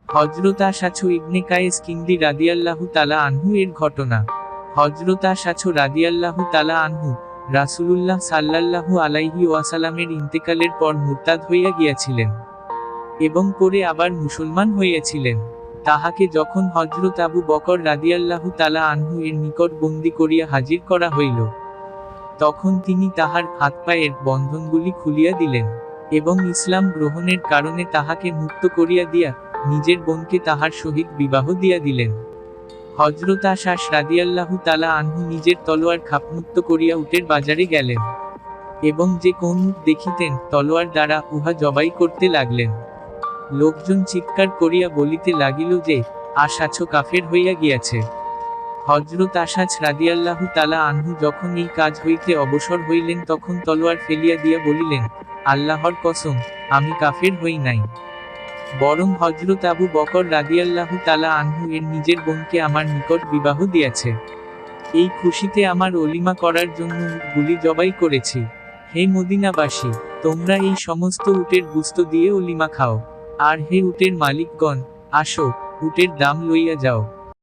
হযরত আশআছ ইবনে কায়েস কিন্দি রাদিয়াল্লাহু তাআলা আনহু এর ঘটনা। হযরত আশআছ রাদিয়াল্লাহু তাআলা আনহু রাসূলুল্লাহ সাল্লাল্লাহু আলাইহি ওয়াসাল্লামের ইন্তেকালের পর মুরতাদ হইয়া গিয়াছিলেন এবং পরে আবার মুসলমান হইয়াছিলেন। তাহাকে যখন হযরত আবু বকর রাদিয়াল্লাহু তাআলা আনহু এর নিকট বন্দী করিয়া হাজির করা হইল, তখন তিনি তাহার হাত পায়ের বন্ধনগুলি খুলিয়া দিলেন এবং ইসলাম গ্রহণের কারণে তাহাকে মুক্ত করিয়া দিয়া নিজের বোনকে তাহার সহিত বিবাহ দিয়া দিলেন। হযরত আশআছ রাদিয়াল্লাহু তাআলা আনহু নিজের তলোয়ার খাপমুক্ত করিয়া উটের বাজারে গেলেন এবং যে কোন উট দেখিতেন তলোয়ার দ্বারা উহা জবাই করতে লাগলেন। লোকজন চিৎকার করিয়া বলিতে লাগিল যে, আশআছ কাফের হইয়া গিয়াছে। হযরত আশআছ রাদিয়াল্লাহু তাআলা আনহু যখন এই কাজ হইতে অবসর হইলেন তখন তলোয়ার ফেলিয়া দিয়া বলিলেন, আল্লাহর কসম, আমি কাফের হই নাই, বরং হযরত আবু বকর রাদিয়াল্লাহু তাআলা আনহু এর নিজের বোনকে আমার নিকট বিবাহ দিয়াছে। এই খুশিতে আমার অলিমা করার জন্য উটগুলি জবাই করেছি। হে মদিনাবাসী, তোমরা এই সমস্ত উটের গুস্ত দিয়ে অলিমা খাও। আর হে উটের মালিকগণ, আসো, উটের দাম লইয়া যাও।